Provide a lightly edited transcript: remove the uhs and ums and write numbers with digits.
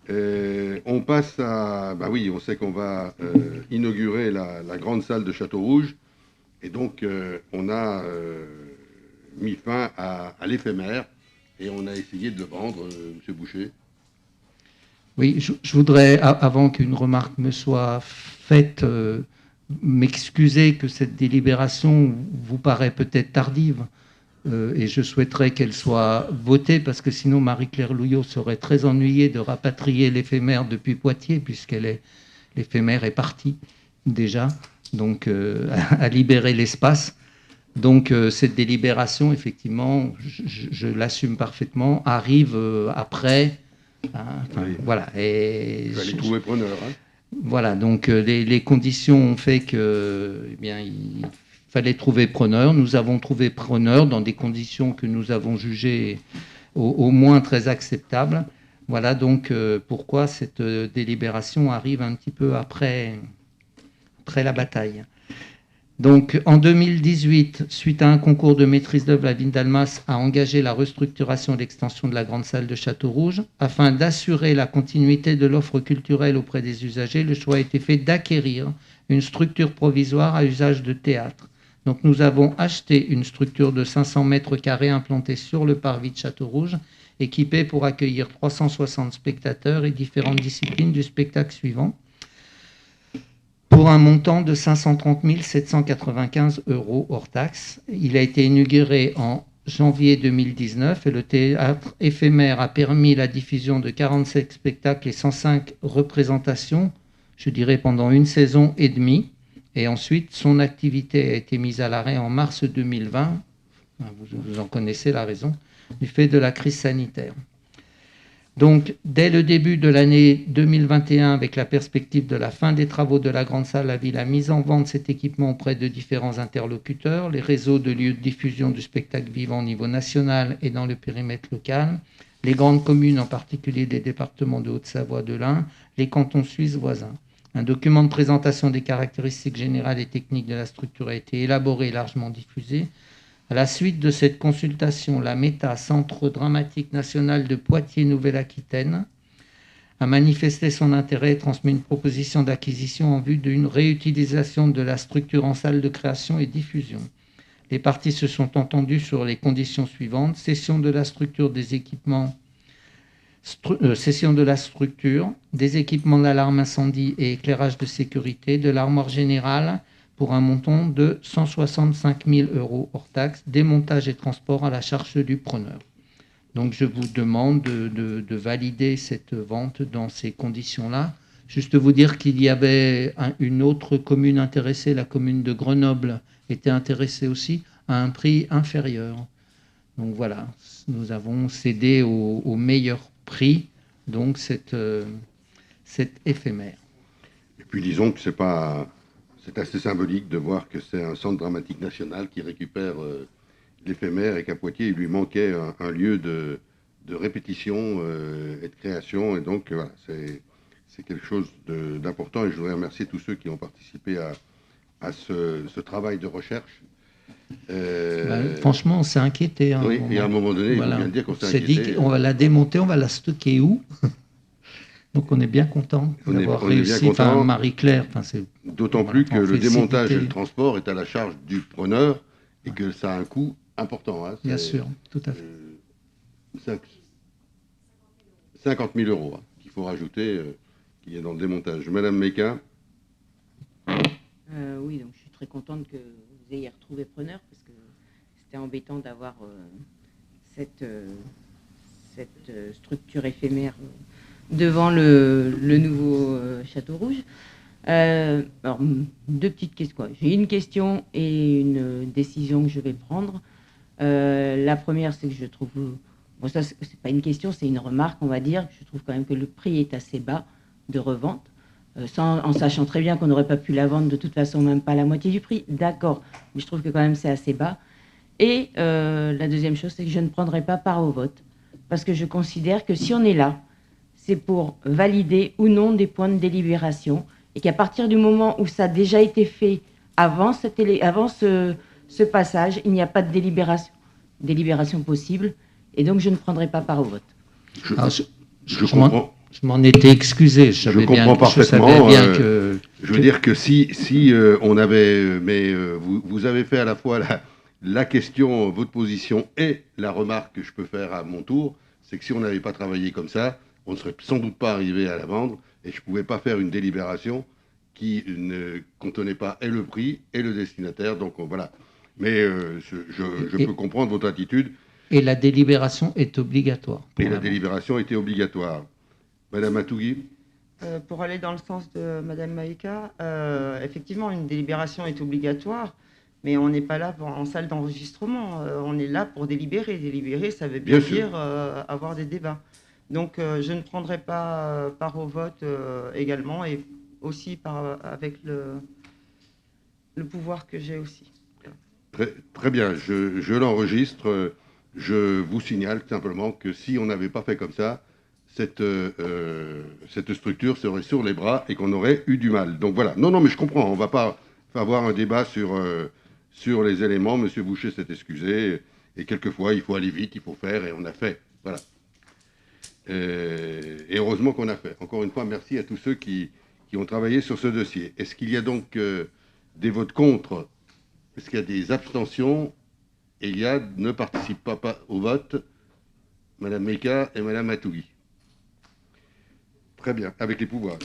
On passe à... Bah oui, on sait qu'on va inaugurer la grande salle de Château-Rouge. Et donc, on a mis fin à l'éphémère et on a essayé de le vendre, Monsieur Boucher. Oui, je voudrais, avant qu'une remarque me soit faite, m'excuser que cette délibération vous paraît peut-être tardive. Et je souhaiterais qu'elle soit votée parce que sinon Marie-Claire Louillot serait très ennuyée de rapatrier l'éphémère depuis Poitiers l'éphémère est partie déjà, donc à libérer l'espace. Donc cette délibération, effectivement, je l'assume parfaitement, arrive après. Hein, Oui. voilà. Et Il fallait trouver preneur. Hein. voilà, donc les conditions ont fait que, eh bien, il fallait trouver preneur. Nous avons trouvé preneur dans des conditions que nous avons jugées au moins très acceptables. Voilà donc pourquoi cette délibération arrive un petit peu après la bataille. Donc en 2018, suite à un concours de maîtrise d'œuvre, la ville d'Almas a engagé la restructuration et l'extension de la grande salle de Château-Rouge. Afin d'assurer la continuité de l'offre culturelle auprès des usagers, le choix a été fait d'acquérir une structure provisoire à usage de théâtre. Donc nous avons acheté une structure de 500 mètres carrés implantée sur le parvis de Château-Rouge, équipée pour accueillir 360 spectateurs et différentes disciplines du spectacle suivant, pour un montant de 530 795 € hors taxe. Il a été inauguré en janvier 2019 et le théâtre éphémère a permis la diffusion de 47 spectacles et 105 représentations, je dirais pendant une saison et demie. Et ensuite, son activité a été mise à l'arrêt en mars 2020, vous en connaissez la raison, du fait de la crise sanitaire. Donc, dès le début de l'année 2021, avec la perspective de la fin des travaux de la grande salle, la ville a mis en vente cet équipement auprès de différents interlocuteurs, les réseaux de lieux de diffusion du spectacle vivant au niveau national et dans le périmètre local, les grandes communes, en particulier des départements de Haute-Savoie, de l'Ain, les cantons suisses voisins. Un document de présentation des caractéristiques générales et techniques de la structure a été élaboré et largement diffusé. À la suite de cette consultation, la META, Centre dramatique national de Poitiers-Nouvelle-Aquitaine, a manifesté son intérêt et transmis une proposition d'acquisition en vue d'une réutilisation de la structure en salle de création et diffusion. Les parties se sont entendues sur les conditions suivantes: cession de la structure, des équipements d'alarme incendie et éclairage de sécurité, de l'armoire générale, pour un montant de 165 000 € hors taxe, démontage et transport à la charge du preneur. Donc je vous demande de valider cette vente dans ces conditions-là. Juste vous dire qu'il y avait une autre commune intéressée, la commune de Grenoble était intéressée aussi, à un prix inférieur. Donc voilà, nous avons cédé au meilleur prix, donc cette éphémère. Et puis disons que c'est assez symbolique de voir que c'est un centre dramatique national qui récupère l'éphémère et qu'à Poitiers, il lui manquait un lieu de répétition et de création. Et donc, voilà, c'est quelque chose d'important. Et je voudrais remercier tous ceux qui ont participé à ce travail de recherche. Franchement, on s'est inquiété. Hein, oui, et à un moment donné, voilà. Il faut bien dire qu'on s'est inquiété. dit qu'on va la démonter, on va la stocker où? Donc on est bien content d'avoir réussi. Enfin, Marie-Claire. D'autant plus que le démontage et le transport est à la charge du preneur et que ça a un coût important. Hein. Bien sûr, tout à fait. 50 000 € qu'il faut rajouter, qu'il y a dans le démontage. Madame Meca. Oui, donc je suis très contente que vous ayez retrouvé preneur parce que c'était embêtant d'avoir cette structure éphémère devant le nouveau Château Rouge. Alors, deux petites questions. J'ai une question et une décision que je vais prendre. La première, c'est que je trouve... Bon, ça, c'est pas une question, c'est une remarque, on va dire. Je trouve quand même que le prix est assez bas de revente, en sachant très bien qu'on n'aurait pas pu la vendre de toute façon, même pas à la moitié du prix. D'accord, mais je trouve que quand même c'est assez bas. Et la deuxième chose, c'est que je ne prendrai pas part au vote, parce que je considère que si on est là, c'est pour valider ou non des points de délibération, et qu'à partir du moment où ça a déjà été fait avant ce passage, il n'y a pas de délibération possible, et donc je ne prendrai pas part au vote. Je comprends. Je m'en étais excusé. Je savais comprends parfaitement. Je veux dire que si on avait... Mais vous avez fait à la fois la question, votre position et la remarque que je peux faire à mon tour, c'est que si on n'avait pas travaillé comme ça, on ne serait sans doute pas arrivé à la vendre et je ne pouvais pas faire une délibération qui ne contenait pas et le prix et le destinataire. Donc voilà. Mais je peux comprendre votre attitude. Et la délibération est obligatoire. Et la délibération était obligatoire. Madame Matougui ? Pour aller dans le sens de Madame Maïka, effectivement, une délibération est obligatoire, mais on n'est pas là en salle d'enregistrement. On est là pour délibérer. Délibérer, ça veut bien dire avoir des débats. Donc, je ne prendrai pas part au vote également, et aussi avec le pouvoir que j'ai aussi. Très bien, je l'enregistre. Je vous signale simplement que si on n'avait pas fait comme ça, cette structure serait sur les bras et qu'on aurait eu du mal. Donc voilà. Non, mais je comprends. On ne va pas avoir un débat sur les éléments. Monsieur Boucher s'est excusé. Et quelquefois, il faut aller vite, il faut faire. Et on a fait. Voilà. Et heureusement qu'on a fait. Encore une fois, merci à tous ceux qui ont travaillé sur ce dossier. Est-ce qu'il y a donc des votes contre ? Est-ce qu'il y a des abstentions ? Eliade ne participe pas au vote. Madame Meka et Madame Matougui. Très bien, avec les pouvoirs.